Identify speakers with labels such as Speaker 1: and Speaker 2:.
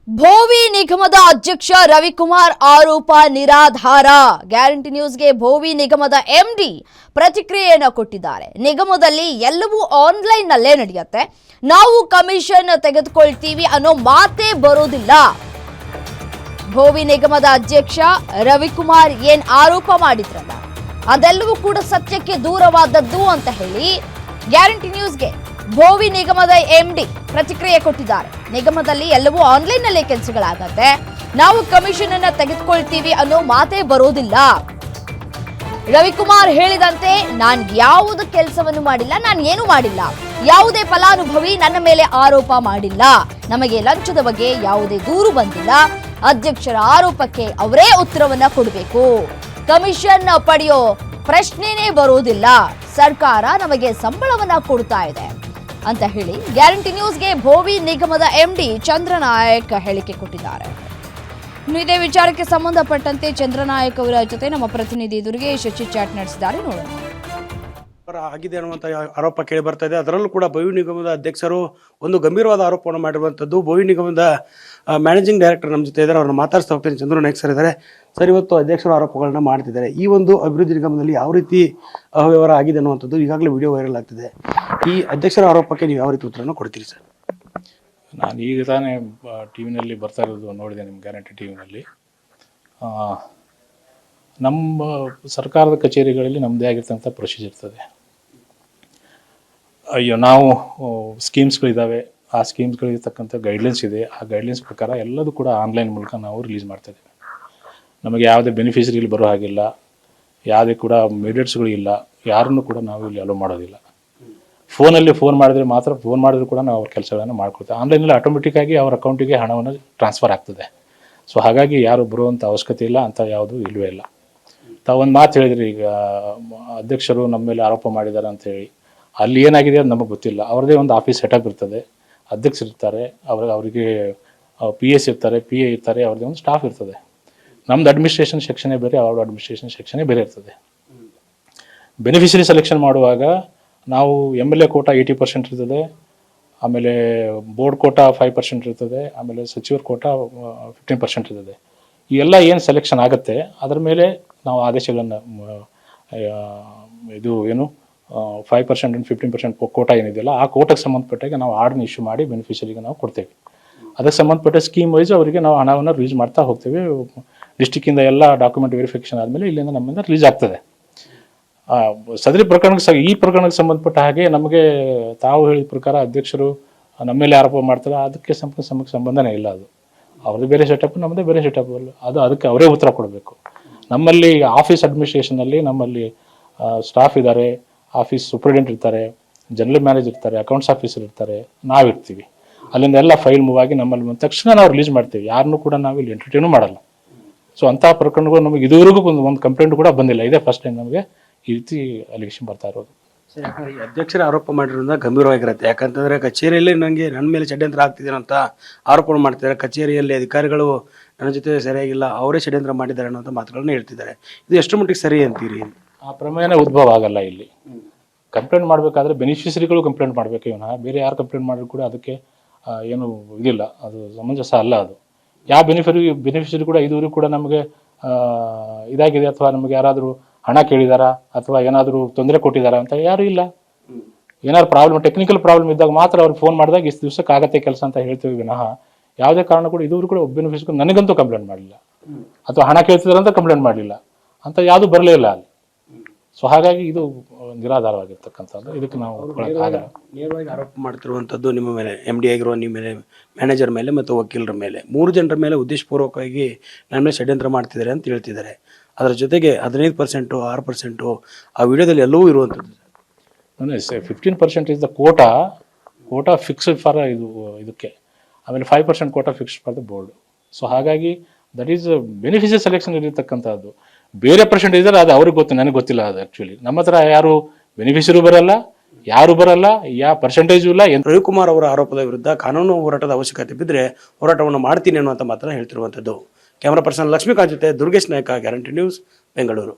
Speaker 1: ಭೋವಿ ನಿಗಮದ ಅಧ್ಯಕ್ಷ ರವಿಕುಮಾರ್ ಆರೋಪ ನಿರಾಧಾರ. ಗ್ಯಾರಂಟಿ ನ್ಯೂಸ್ಗೆ ಭೋವಿ ನಿಗಮದ ಎಂಡಿ ಪ್ರತಿಕ್ರಿಯೆಯನ್ನು ಕೊಟ್ಟಿದ್ದಾರೆ. ನಿಗಮದಲ್ಲಿ ಎಲ್ಲವೂ ಆನ್ಲೈನ್ ನಲ್ಲೇ ನಡೆಯುತ್ತೆ, ನಾವು ಕಮಿಷನ್ ತೆಗೆದುಕೊಳ್ತೀವಿ ಅನ್ನೋ ಮಾತೇ ಬರೋದಿಲ್ಲ. ಭೋವಿ ನಿಗಮದ ಅಧ್ಯಕ್ಷ ರವಿಕುಮಾರ್ ಏನ್ ಆರೋಪ ಮಾಡಿದ್ರಲ್ಲ ಅದೆಲ್ಲವೂ ಕೂಡ ಸತ್ಯಕ್ಕೆ ದೂರವಾದದ್ದು ಅಂತ ಹೇಳಿ ಗ್ಯಾರಂಟಿ ನ್ಯೂಸ್ಗೆ ಭೋವಿ ನಿಗಮದ ಎಂಡಿ ಪ್ರತಿಕ್ರಿಯೆ ಕೊಟ್ಟಿದ್ದಾರೆ. ನಿಗಮದಲ್ಲಿ ಎಲ್ಲವೂ ಆನ್ಲೈನ್ ನಲ್ಲೇ ಕೆಲಸಗಳಾಗತ್ತೆ, ನಾವು ಕಮಿಷನ್ ಅನ್ನ ತೆಗೆದುಕೊಳ್ತೀವಿ ಅನ್ನೋ ಮಾತೇ ಬರೋದಿಲ್ಲ. ರವಿಕುಮಾರ್ ಹೇಳಿದಂತೆ ನಾನು ಯಾವುದೇ ಕೆಲಸವನ್ನು ಮಾಡಿಲ್ಲ, ನಾನು ಏನು ಮಾಡಿಲ್ಲ, ಯಾವುದೇ ಫಲಾನುಭವಿ ನನ್ನ ಮೇಲೆ ಆರೋಪ ಮಾಡಿಲ್ಲ, ನಮಗೆ ಲಂಚದ ಬಗ್ಗೆ ಯಾವುದೇ ದೂರು ಬಂದಿಲ್ಲ. ಅಧ್ಯಕ್ಷರ ಆರೋಪಕ್ಕೆ ಅವರೇ ಉತ್ತರವನ್ನ ಕೊಡಬೇಕು. ಕಮಿಷನ್ ಪಡೆಯೋ ಪ್ರಶ್ನೆನೇ ಬರೋದಿಲ್ಲ. ಸರ್ಕಾರ ನಮಗೆ ಸಂಬಳವನ್ನ ಕೊಡ್ತಾ ಇದೆ ಅಂತ ಹೇಳಿ ಗ್ಯಾರಂಟಿ ನ್ಯೂಸ್ಗೆ ಭೋವಿ ನಿಗಮದ ಎಂಡಿ ಚಂದ್ರನಾಯಕ್ ಹೇಳಿಕೆ ಕೊಟ್ಟಿದ್ದಾರೆ. ಇದೇ ವಿಚಾರಕ್ಕೆ ಸಂಬಂಧಪಟ್ಟಂತೆ ಚಂದ್ರನಾಯಕ್ ಅವರ ಜೊತೆ ನಮ್ಮ ಪ್ರತಿನಿಧಿ ದುರ್ಗೇಶ್ ಚಾಟ್ ನಡೆಸಿದ್ದಾರೆ. ನೋಡೋಣ.
Speaker 2: ಆಗಿದೆ ಅನ್ನುವಂಥ ಆರೋಪ ಕೇಳಿ ಬರ್ತಾ ಇದೆ. ಅದರಲ್ಲೂ ಕೂಡ ಭೋವಿ ನಿಗಮದ ಅಧ್ಯಕ್ಷರು ಒಂದು ಗಂಭೀರವಾದ ಆರೋಪವನ್ನು ಮಾಡಿರುವಂಥದ್ದು. ಭೋವಿ ನಿಗಮದ ಮ್ಯಾನೇಜಿಂಗ್ ಡೈರೆಕ್ಟರ್ ನಮ್ಮ ಜೊತೆ ಇದ್ದಾರೆ, ಅವ್ರನ್ನ ಮಾತಾಡ್ತಾ ಹೋಗ್ತೀನಿ. ಚಂದ್ರನಾಯಕ್ ಸರ್ ಇದ್ದಾರೆ. ಸರ್, ಇವತ್ತು ಅಧ್ಯಕ್ಷರು ಆರೋಪಗಳನ್ನ ಮಾಡ್ತಿದ್ದಾರೆ. ಈ ಒಂದು ಅಭಿವೃದ್ಧಿ ನಿಗಮದಲ್ಲಿ ಯಾವ ರೀತಿ ಅವ್ಯವಹಾರ ಆಗಿದೆ ಅನ್ನುವಂಥದ್ದು ಈಗಾಗಲೇ ವಿಡಿಯೋ ವೈರಲ್ ಆಗ್ತಿದೆ. ಈ ಅಧ್ಯಕ್ಷರ ಆರೋಪಕ್ಕೆ ನೀವು ಯಾವ ರೀತಿ ಉತ್ತರನ ಕೊಡ್ತೀರಿ ಸರ್?
Speaker 3: ನಾನು ಈಗ ತಾನೇ ಟಿ ವಿನಲ್ಲಿ ಬರ್ತಾ ಇರೋದು ನೋಡಿದೆ, ನಿಮ್ಮ ಗ್ಯಾರಂಟಿ ಟಿ ವಿನಲ್ಲಿ. ನಮ್ಮ ಸರ್ಕಾರದ ಕಚೇರಿಗಳಲ್ಲಿ ನಮ್ಮದೇ ಆಗಿರ್ತಂಥ ಪ್ರೊಸೀಜರ್ ಇರ್ತದೆ. ನಾವು ಸ್ಕೀಮ್ಸ್ಗಳಿದ್ದಾವೆ, ಆ ಸ್ಕೀಮ್ಸ್ಗಳಿರ್ತಕ್ಕಂಥ ಗೈಡ್ಲೈನ್ಸ್ ಇದೆ. ಆ ಗೈಡ್ಲೈನ್ಸ್ ಪ್ರಕಾರ ಎಲ್ಲದೂ ಕೂಡ ಆನ್ಲೈನ್ ಮೂಲಕ ನಾವು ರಿಲೀಸ್ ಮಾಡ್ತಾಯಿದ್ದೀವಿ. ನಮಗೆ ಯಾವುದೇ ಬೆನಿಫಿಷರಿಯಲ್ಲಿ ಬರೋ ಹಾಗಿಲ್ಲ, ಯಾವುದೇ ಕೂಡ ಮೆಡಿಟ್ಸ್ಗಳು ಇಲ್ಲ, ಯಾರನ್ನು ಕೂಡ ನಾವು ಇಲ್ಲಿ ಅಲೋ ಮಾಡೋದಿಲ್ಲ. ಫೋನಲ್ಲಿ ಫೋನ್ ಮಾಡಿದ್ರೆ ಕೂಡ ನಾವು ಅವ್ರ ಕೆಲಸಗಳನ್ನು ಮಾಡ್ಕೊಡ್ತೇವೆ. ಆನ್ಲೈನಲ್ಲಿ ಆಟೋಮೆಟಿಕ್ಕಾಗಿ ಅವ್ರ ಅಕೌಂಟಿಗೆ ಹಣವನ್ನು ಟ್ರಾನ್ಸ್ಫರ್ ಆಗ್ತದೆ. ಸೊ ಹಾಗಾಗಿ ಯಾರು ಬರುವಂಥ ಅವಶ್ಯಕತೆ ಇಲ್ಲ, ಅಂತ ಯಾವುದೂ ಇಲ್ಲವೇ ಇಲ್ಲ. ತಾವೊಂದು ಮಾತು ಹೇಳಿದ್ರಿ, ಈಗ ಅಧ್ಯಕ್ಷರು ನಮ್ಮ ಮೇಲೆ ಆರೋಪ ಮಾಡಿದ್ದಾರೆ ಅಂತೇಳಿ. ಅಲ್ಲಿ ಏನಾಗಿದೆ ಅದು ನಮಗೆ ಗೊತ್ತಿಲ್ಲ. ಅವ್ರದ್ದೇ ಒಂದು ಆಫೀಸ್ ಸೆಟಪ್ ಇರ್ತದೆ, ಅಧ್ಯಕ್ಷರು ಇರ್ತಾರೆ, ಅವರಿಗೆ PS ಇರ್ತಾರೆ, PA ಇರ್ತಾರೆ, ಅವ್ರದ್ದೇ ಒಂದು ಸ್ಟಾಫ್ ಇರ್ತದೆ. ನಮ್ದು ಅಡ್ಮಿನಿಸ್ಟ್ರೇಷನ್ ಸೆಕ್ಷನೇ ಬೇರೆ, ಅವ್ರ ಅಡ್ಮಿನಿಸ್ಟ್ರೇಷನ್ ಸೆಕ್ಷನೇ ಬೇರೆ ಇರ್ತದೆ. ಬೆನಿಫಿಷರಿ ಸೆಲೆಕ್ಷನ್ ಮಾಡುವಾಗ ನಾವು MLA ಕೋಟಾ 80% ಇರ್ತದೆ, ಆಮೇಲೆ ಬೋರ್ಡ್ ಕೋಟಾ 5% ಇರ್ತದೆ, ಆಮೇಲೆ ಸಚಿವರ ಕೋಟಾ 15% ಇರ್ತದೆ. ಈ ಎಲ್ಲ ಏನು ಸೆಲೆಕ್ಷನ್ ಆಗುತ್ತೆ ಅದರ ಮೇಲೆ ನಾವು ಆದೇಶಗಳನ್ನು ಇದು ಏನು 5% and 15% ಕೋಟಾ ಏನಿದೆಯಲ್ಲ, ಆ ಕೋಟಾಗೆ ಸಂಬಂಧಪಟ್ಟಾಗ ನಾವು ಆರ್ಡರ್ನ ಇಶ್ಯೂ ಮಾಡಿ ಬೆನಿಫಿಷರಿಗೆ ನಾವು ಕೊಡ್ತೇವೆ. ಅದಕ್ಕೆ ಸಂಬಂಧಪಟ್ಟ ಸ್ಕೀಮ್ ವೈಸ್ ಅವರಿಗೆ ನಾವು ಹಣವನ್ನು ರಿಲೀಸ್ ಮಾಡ್ತಾ ಹೋಗ್ತೇವೆ. ಡಿಸ್ಟಿಕ್ಕಿಂದ ಎಲ್ಲ ಡಾಕ್ಯುಮೆಂಟ್ ವೆರಿಫಿಕೇಷನ್ ಆದಮೇಲೆ ಇಲ್ಲಿಂದ ನಮ್ಮಿಂದ ರಿಲೀಸ್ ಆಗ್ತದೆ. ಸದರಿ ಪ್ರಕರಣಕ್ಕೆ ಈ ಪ್ರಕರಣಕ್ಕೆ ಸಂಬಂಧಪಟ್ಟ ಹಾಗೆ ನಮಗೆ ತಾವು ಹೇಳಿದ ಪ್ರಕಾರ ಅಧ್ಯಕ್ಷರು ನಮ್ಮ ಮೇಲೆ ಆರೋಪ ಮಾಡ್ತಾರೆ, ಅದಕ್ಕೆ ಸಂಬಂಧನೇ ಇಲ್ಲ. ಅದು ಅವ್ರದ್ದು ಬೇರೆ ಸೆಟಪ್, ನಮ್ಮದೇ ಬೇರೆ ಸೆಟಪ್. ಅದಕ್ಕೆ ಅವರೇ ಉತ್ತರ ಕೊಡಬೇಕು. ನಮ್ಮಲ್ಲಿ ಆಫೀಸ್ ಅಡ್ಮಿನಿಸ್ಟ್ರೇಷನಲ್ಲಿ ನಮ್ಮಲ್ಲಿ ಸ್ಟಾಫ್ ಇದ್ದಾರೆ, ಆಫೀಸ್ ಸೂಪರಿಂಟೆಂಡೆಂಟ್ ಇರ್ತಾರೆ, ಜನರಲ್ ಮ್ಯಾನೇಜರ್ ಇರ್ತಾರೆ, ಅಕೌಂಟ್ಸ್ ಆಫೀಸರ್ ಇರ್ತಾರೆ, ನಾವಿರ್ತೀವಿ. ಅಲ್ಲಿಂದ ಎಲ್ಲ ಫೈಲ್ ಮೂವ್ ಆಗಿ ನಮ್ಮಲ್ಲಿ ಬಂದ ತಕ್ಷಣ ನಾವು ರಿಲೀಸ್ ಮಾಡ್ತೀವಿ. ಯಾರನ್ನೂ ಕೂಡ ನಾವು ಇಲ್ಲಿ ಎಂಟರ್ಟೈನು ಮಾಡಲ್ಲ. ಸೊ ಅಂತಹ ಪ್ರಕರಣಗಳು ನಮಗೆ ಇದುವರೆಗೂ ಒಂದು ಕಂಪ್ಲೇಂಟ್ ಕೂಡ ಬಂದಿಲ್ಲ. ಇದೇ ಫಸ್ಟ್ ಟೈಮ್ ನಮಗೆ ಈ ರೀತಿ ಅಲಿಗೇಷನ್ ಬರ್ತಾ ಇರೋದು.
Speaker 2: ಈ ಅಧ್ಯಕ್ಷರ ಆರೋಪ ಮಾಡಿರೋದ್ರಿಂದ ಗಂಭೀರವಾಗಿರುತ್ತೆ. ಯಾಕಂತಂದರೆ ಕಚೇರಿಯಲ್ಲಿ ನನ್ನ ಮೇಲೆ ಷಡ್ಯಂತ್ರ ಆಗ್ತಿದ್ದಾರೆ ಅಂತ ಆರೋಪ ಮಾಡ್ತಿದ್ದಾರೆ. ಕಚೇರಿಯಲ್ಲಿ ಅಧಿಕಾರಿಗಳು ನನ್ನ ಜೊತೆ ಸರಿಯಾಗಿಲ್ಲ, ಅವರೇ ಷಡ್ಯಂತ್ರ ಮಾಡಿದ್ದಾರೆ ಅನ್ನೋಂಥ ಮಾತುಗಳನ್ನ ಹೇಳ್ತಿದ್ದಾರೆ. ಇದು ಎಷ್ಟು ಮಟ್ಟಿಗೆ ಸರಿ ಅಂತೀರಿ?
Speaker 3: ಆ ಪ್ರಮೇಯನೇ ಉದ್ಭವ ಆಗಲ್ಲ. ಇಲ್ಲಿ ಕಂಪ್ಲೇಂಟ್ ಮಾಡಬೇಕಾದ್ರೆ ಬೆನಿಫಿಷರಿಗಳು ಕಂಪ್ಲೇಂಟ್ ಮಾಡಬೇಕು. ಇವನ ಬೇರೆ ಯಾರು ಕಂಪ್ಲೇಂಟ್ ಮಾಡಿದ್ರು ಕೂಡ ಅದಕ್ಕೆ ಏನು ಇದಿಲ್ಲ, ಅದು ಸಮಂಜಸ ಅಲ್ಲ. ಅದು ಯಾವ ಬೆನಿಫಿಷರಿ ಕೂಡ ಇದುವರೆಗೂ ಕೂಡ ನಮಗೆ ಇದಾಗಿದೆ ಅಥವಾ ನಮಗೆ ಯಾರಾದರೂ ಹಣ ಕೇಳಿದಾರಾ ಅಥವಾ ಏನಾದರೂ ತೊಂದರೆ ಕೊಟ್ಟಿದ್ದಾರಾ ಅಂತ ಯಾರೂ ಇಲ್ಲ. ಏನಾದ್ರು ಪ್ರಾಬ್ಲಮ್, ಟೆಕ್ನಿಕಲ್ ಪ್ರಾಬ್ಲಮ್ ಇದ್ದಾಗ ಮಾತ್ರ ಅವ್ರಿಗೆ ಫೋನ್ ಮಾಡಿದಾಗ ಇಷ್ಟು ದಿವಸಕ್ಕೆ ಆಗತ್ತೆ ಕೆಲಸ ಅಂತ ಹೇಳ್ತೀವಿ ವಿನಃ ಯಾವುದೇ ಕಾರಣ ಕೂಡ ಇದುವರೆಗೂ ಕೂಡ ಒಬ್ಬ ಬೆನಿಫಿಷರಿ ನನಗಂತೂ ಕಂಪ್ಲೇಂಟ್ ಮಾಡಲಿಲ್ಲ, ಅಥವಾ ಹಣ ಕೇಳ್ತಿದಾರೆ ಅಂತ ಕಂಪ್ಲೇಂಟ್ ಮಾಡಲಿಲ್ಲ ಅಂತ ಯಾವುದು ಬರಲೇ ಇಲ್ಲ ಅಲ್ಲಿ. ಸೊ ಹಾಗಾಗಿ ಇದು ನಿರಾಧಾರವಾಗಿರ್ತಕ್ಕಂಥದ್ದು. ಇದಕ್ಕೆ ನಾವು
Speaker 2: ನೇರವಾಗಿ ಆರೋಪ ಮಾಡ್ತಿರುವಂಥದ್ದು ನಿಮ್ಮ ಮೇಲೆ, MD ಆಗಿರುವ ನಿಮ್ಮ ಮೇಲೆ, ಮ್ಯಾನೇಜರ್ ಮೇಲೆ ಮತ್ತು ವಕೀಲರ ಮೇಲೆ, 3 ಜನರ ಮೇಲೆ ಉದ್ದೇಶಪೂರ್ವಕವಾಗಿ ನನ್ನ ಮೇಲೆ ಷಡ್ಯಂತ್ರ ಮಾಡ್ತಿದ್ದಾರೆ ಅಂತ ಹೇಳ್ತಿದ್ದಾರೆ. ಅದರ ಜೊತೆಗೆ 15%, 6% ಆ ವಿಡಿಯೋದಲ್ಲಿ ಎಲ್ಲವೂ ಇರುವಂಥದ್ದು.
Speaker 3: 15% is the quota fixed for ಇದಕ್ಕೆ, ಆಮೇಲೆ 5% quota fixed for the board. So ಹಾಗಾಗಿ ದಟ್ ಈಸ್ ಬೆನಿಫಿಷರಿ ಸೆಲೆಕ್ಷನ್ ಇರತಕ್ಕಂಥದ್ದು. ಬೇರೆ ಪರ್ಸೆಂಟೇಜ್ ಇದ್ದಾರೆ, ಅದು ಅವ್ರಿಗೆ ಗೊತ್ತು, ನನಗೆ ಗೊತ್ತಿಲ್ಲ. ಅದು ಆ್ಯಕ್ಚುಲಿ ನಮ್ಮ ಹತ್ರ ಯಾರು ಬೆನಿಫಿಷರಿ ಬರಲ್ಲ, ಯಾರು ಬರಲ್ಲ, ಯಾವ ಪರ್ಸೆಂಟೇಜು ಇಲ್ಲ.
Speaker 2: ರವಿಕುಮಾರ್ ಅವರ ಆರೋಪದ ವಿರುದ್ಧ ಕಾನೂನು ಹೋರಾಟದ ಅವಶ್ಯಕತೆ ಬಿದ್ದರೆ ಹೋರಾಟವನ್ನು ಮಾಡ್ತೀನಿ ಅನ್ನುವಂಥ ಮಾತನ್ನು ಹೇಳ್ತಿರುವಂಥದ್ದು. ಕ್ಯಾಮರಾ ಪರ್ಸನ್ ಲಕ್ಷ್ಮೀಕಾಂತ್ ಜೊತೆ ದುರ್ಗೇಶ್ ನಾಯಕ, ಗ್ಯಾರಂಟಿ ನ್ಯೂಸ್, ಬೆಂಗಳೂರು.